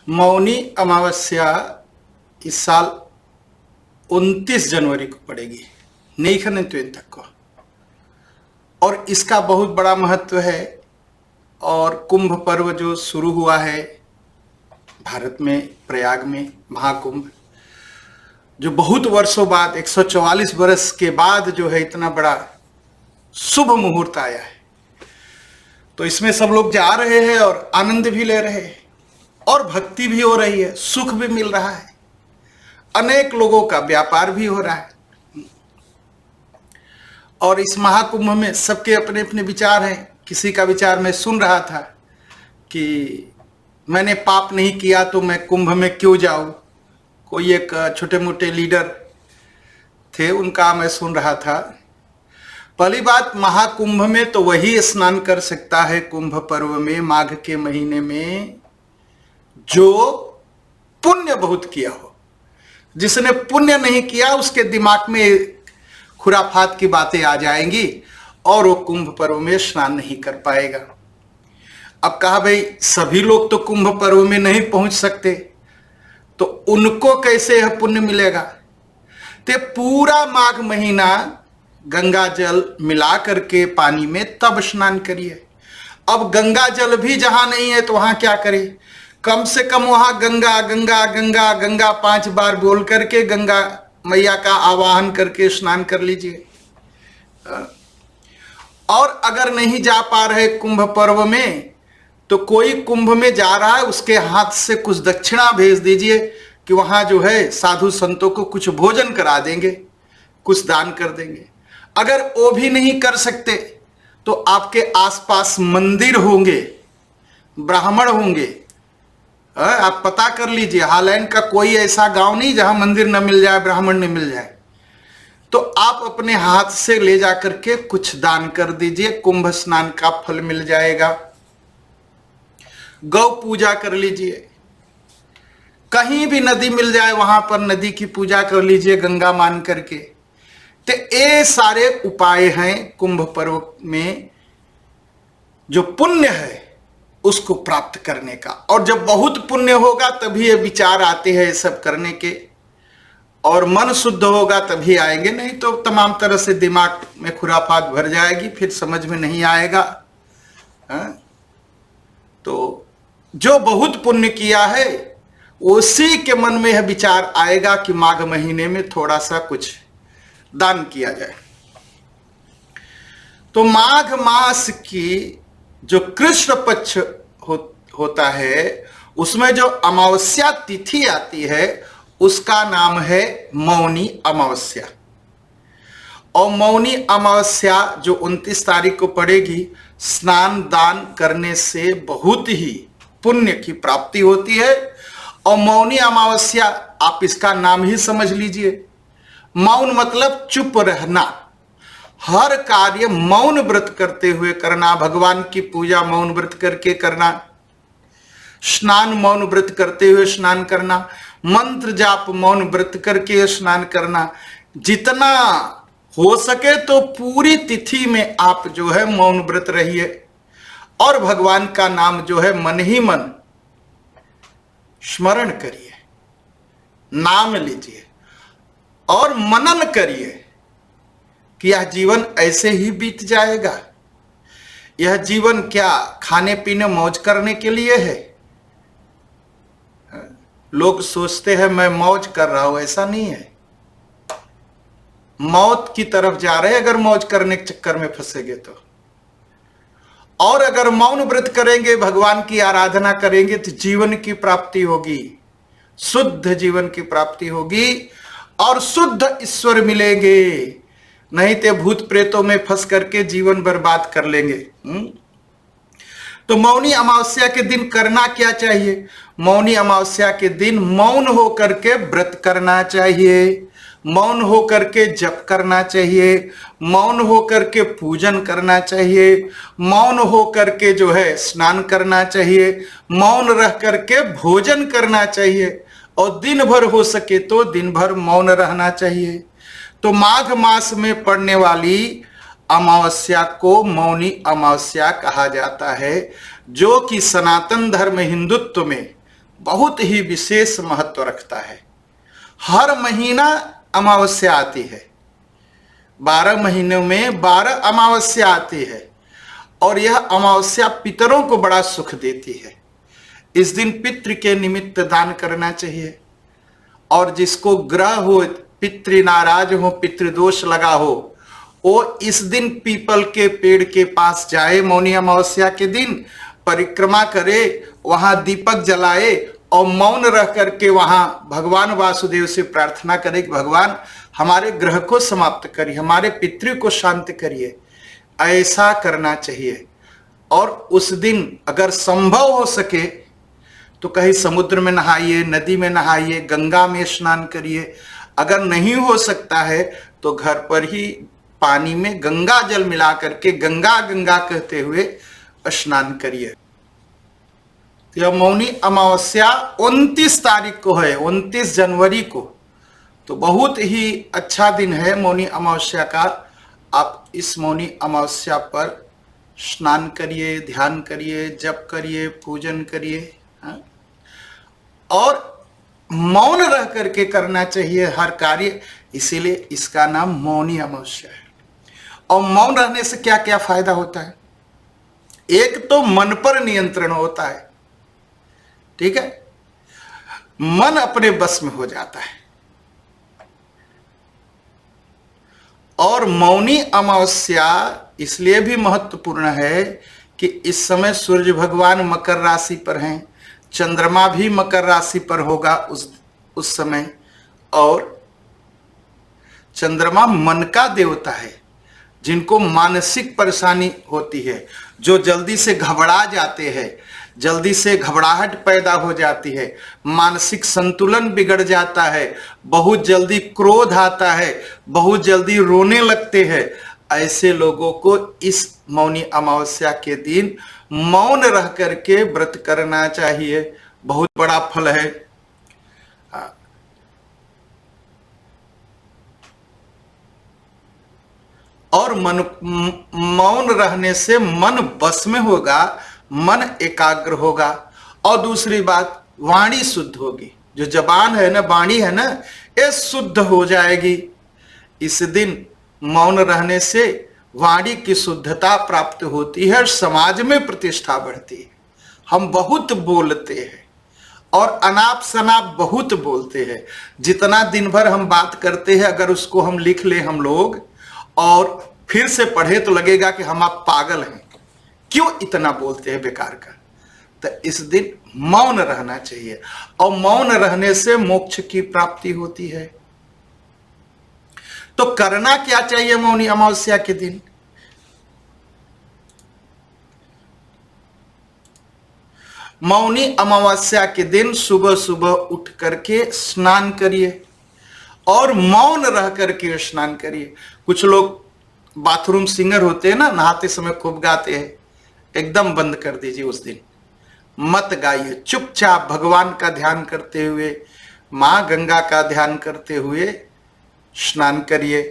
मौनी अमावस्या इस साल 29 जनवरी को पड़ेगी, नहीं खने तक को, और इसका बहुत बड़ा महत्व है। और कुंभ पर्व जो शुरू हुआ है भारत में, प्रयाग में महाकुंभ, जो बहुत वर्षों बाद 144 वर्ष के बाद जो है इतना बड़ा शुभ मुहूर्त आया है, तो इसमें सब लोग जा रहे हैं और आनंद भी ले रहे हैं और भक्ति भी हो रही है, सुख भी मिल रहा है, अनेक लोगों का व्यापार भी हो रहा है। और इस महाकुंभ में सबके अपने अपने विचार हैं। किसी का विचार मैं सुन रहा था कि मैंने पाप नहीं किया तो मैं कुंभ में क्यों जाऊं। कोई एक छोटे मोटे लीडर थे, उनका मैं सुन रहा था। पहली बात, महाकुंभ में तो वही स्नान कर सकता है कुंभ पर्व में, माघ के महीने में, जो पुण्य बहुत किया हो। जिसने पुण्य नहीं किया उसके दिमाग में खुराफात की बातें आ जाएंगी और वो कुंभ पर्व में स्नान नहीं कर पाएगा। अब कहा भाई सभी लोग तो कुंभ पर्व में नहीं पहुंच सकते, तो उनको कैसे यह पुण्य मिलेगा। तो पूरा माघ महीना गंगा जल मिला करके पानी में तब स्नान करिए। अब गंगा जल भी जहां नहीं है तो वहां क्या करें, कम से कम वहां गंगा गंगा गंगा गंगा 5 बार बोल करके गंगा मैया का आवाहन करके स्नान कर लीजिए। और अगर नहीं जा पा रहे कुंभ पर्व में, तो कोई कुंभ में जा रहा है उसके हाथ से कुछ दक्षिणा भेज दीजिए कि वहां जो है साधु संतों को कुछ भोजन करा देंगे, कुछ दान कर देंगे। अगर वो भी नहीं कर सकते तो आपके आसपास मंदिर होंगे, ब्राह्मण होंगे। आप पता कर लीजिए, हालैंड का कोई ऐसा गांव नहीं जहां मंदिर न मिल जाए, ब्राह्मण न मिल जाए। तो आप अपने हाथ से ले जाकर के कुछ दान कर दीजिए, कुंभ स्नान का फल मिल जाएगा। गौ पूजा कर लीजिए, कहीं भी नदी मिल जाए वहां पर नदी की पूजा कर लीजिए गंगा मान करके। तो ये सारे उपाय हैं कुंभ पर्व में जो पुण्य है उसको प्राप्त करने का। और जब बहुत पुण्य होगा तभी ये विचार आते हैं सब करने के, और मन शुद्ध होगा तभी आएंगे, नहीं तो तमाम तरह से दिमाग में खुराफात भर जाएगी, फिर समझ में नहीं आएगा। तो जो बहुत पुण्य किया है उसी के मन में यह विचार आएगा कि माघ महीने में थोड़ा सा कुछ दान किया जाए। तो माघ मास की जो कृष्ण पक्ष होता है उसमें जो अमावस्या तिथि आती है उसका नाम है मौनी अमावस्या। और मौनी अमावस्या जो 29 तारीख को पड़ेगी, स्नान दान करने से बहुत ही पुण्य की प्राप्ति होती है। और मौनी अमावस्या आप इसका नाम ही समझ लीजिए, मौन मतलब चुप रहना, हर कार्य मौन व्रत करते हुए करना, भगवान की पूजा मौन व्रत करके करना, स्नान मौन व्रत करते हुए स्नान करना, मंत्र जाप मौन व्रत करके स्नान करना। जितना हो सके तो पूरी तिथि में आप जो है मौन व्रत रहिए और भगवान का नाम जो है मन ही मन स्मरण करिए, नाम लीजिए और मनन करिए कि यह जीवन ऐसे ही बीत जाएगा। यह जीवन क्या खाने पीने मौज करने के लिए है। लोग सोचते हैं मैं मौज कर रहा हूं, ऐसा नहीं है। मौत की तरफ जा रहे हैं अगर मौज करने के चक्कर में फंसेंगे तो। और अगर मौन व्रत करेंगे, भगवान की आराधना करेंगे तो जीवन की प्राप्ति होगी, शुद्ध जीवन की प्राप्ति होगी और शुद्ध ईश्वर मिलेंगे। नहीं तो भूत प्रेतों में फंस करके जीवन बर्बाद कर लेंगे। तो मौनी अमावस्या के दिन करना क्या चाहिए। मौनी अमावस्या के दिन मौन होकर के व्रत करना चाहिए, मौन होकर के जप करना चाहिए, मौन होकर के पूजन करना चाहिए, मौन होकर के जो है स्नान करना चाहिए, मौन रह करके भोजन करना चाहिए और दिन भर हो सके तो दिन भर मौन रहना चाहिए। तो माघ मास में पड़ने वाली अमावस्या को मौनी अमावस्या कहा जाता है, जो कि सनातन धर्म हिंदुत्व में बहुत ही विशेष महत्व रखता है। हर महीना अमावस्या आती है, 12 महीनों में 12 अमावस्या आती है, और यह अमावस्या पितरों को बड़ा सुख देती है। इस दिन पितृ के निमित्त दान करना चाहिए, और जिसको ग्रह हो, पितृ नाराज हो, पितृदोष लगा हो, वो इस दिन पीपल के पेड़ के पास जाए, मौनी अमावस्या के दिन परिक्रमा करे, वहां दीपक जलाए और मौन रह करके वहां भगवान वासुदेव से प्रार्थना करे कि भगवान हमारे ग्रह को समाप्त करिए, हमारे पितृ को शांत करिए। ऐसा करना चाहिए। और उस दिन अगर संभव हो सके तो कहीं समुद्र में नहाइए, नदी में नहाइए, गंगा में स्नान करिए। अगर नहीं हो सकता है तो घर पर ही पानी में गंगा जल मिला करके गंगा गंगा कहते हुए स्नान करिए। यह मौनी अमावस्या 29 तारीख को है, 29 जनवरी को। तो बहुत ही अच्छा दिन है मौनी अमावस्या का। आप इस मौनी अमावस्या पर स्नान करिए, ध्यान करिए, जप करिए, पूजन करिए, और मौन रह करके करना चाहिए हर कार्य। इसीलिए इसका नाम मौनी अमावस्या है। और मौन रहने से क्या क्या फायदा होता है? एक तो मन पर नियंत्रण होता है, ठीक है, मन अपने बस में हो जाता है। और मौनी अमावस्या इसलिए भी महत्वपूर्ण है कि इस समय सूर्य भगवान मकर राशि पर हैं, चंद्रमा भी मकर राशि पर होगा उस समय। और चंद्रमा मन का देवता है। जिनको मानसिक परेशानी होती है, जो जल्दी से घबरा जाते हैं, जल्दी से घबराहट पैदा हो जाती है, मानसिक संतुलन बिगड़ जाता है, बहुत जल्दी क्रोध आता है, बहुत जल्दी रोने लगते हैं, ऐसे लोगों को इस मौनी अमावस्या के दिन मौन रह करके व्रत करना चाहिए। बहुत बड़ा फल है। और मौन रहने से मन बस में होगा, मन एकाग्र होगा। और दूसरी बात, वाणी शुद्ध होगी। जो जबान है ना, वाणी है ना, ये शुद्ध हो जाएगी। इस दिन मौन रहने से वाणी की शुद्धता प्राप्त होती है, समाज में प्रतिष्ठा बढ़ती है। हम बहुत बोलते हैं और अनाप शनाप बहुत बोलते हैं। जितना दिन भर हम बात करते हैं, अगर उसको हम लिख ले हम लोग और फिर से पढ़े तो लगेगा कि हम आप पागल हैं, क्यों इतना बोलते हैं बेकार का। तो इस दिन मौन रहना चाहिए, और मौन रहने से मोक्ष की प्राप्ति होती है। तो करना क्या चाहिए मौनी अमावस्या के दिन? मौनी अमावस्या के दिन सुबह सुबह उठ करके स्नान करिए और मौन रह करके स्नान करिए। कुछ लोग बाथरूम सिंगर होते हैं ना, नहाते समय खूब गाते हैं, एकदम बंद कर दीजिए। उस दिन मत गाइए, चुपचाप भगवान का ध्यान करते हुए, मां गंगा का ध्यान करते हुए स्नान करिए।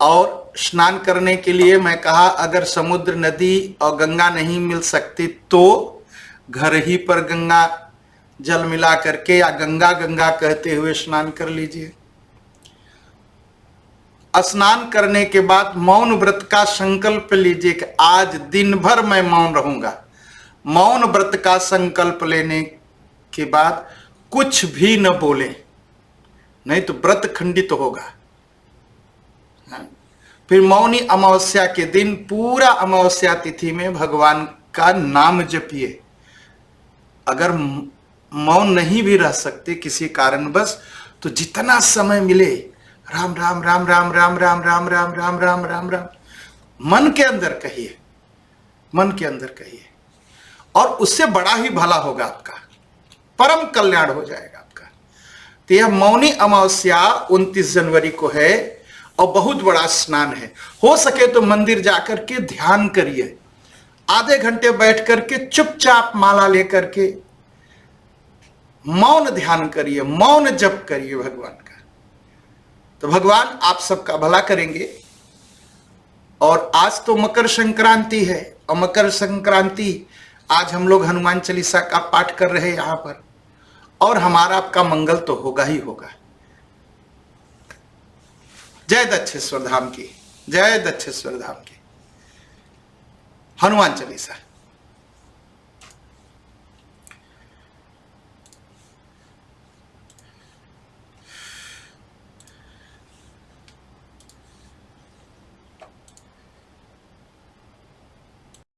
और स्नान करने के लिए मैं कहा, अगर समुद्र, नदी और गंगा नहीं मिल सकती तो घर ही पर गंगा जल मिला करके या गंगा गंगा कहते हुए स्नान कर लीजिए। स्नान करने के बाद मौन व्रत का संकल्प लीजिए कि आज दिन भर मैं मौन रहूंगा। मौन व्रत का संकल्प लेने के बाद कुछ भी न बोले, नहीं तो व्रत खंडित होगा। फिर मौनी अमावस्या के दिन पूरा अमावस्या तिथि में भगवान का नाम जपिए। अगर मौन नहीं भी रह सकते किसी कारणवश, तो जितना समय मिले राम राम राम राम राम राम राम राम राम राम राम राम मन के अंदर कहिए, मन के अंदर कहिए, और उससे बड़ा ही भला होगा आपका, परम कल्याण हो जाएगा आपका। तो यह मौनी अमावस्या 29 जनवरी को है और बहुत बड़ा स्नान है। हो सके तो मंदिर जाकर के ध्यान करिए, आधे घंटे बैठ करके चुपचाप माला लेकर के मौन ध्यान करिए, मौन जप करिए भगवान का। तो भगवान आप सबका भला करेंगे। और आज तो मकर संक्रांति है, और मकर संक्रांति आज हम लोग हनुमान चालीसा का पाठ कर रहे हैं यहाँ पर, और हमारा आपका मंगल तो होगा ही होगा। जय दक्षेश्वर धाम की, जय दक्षेश्वर धाम की। हनुमान चालीसा।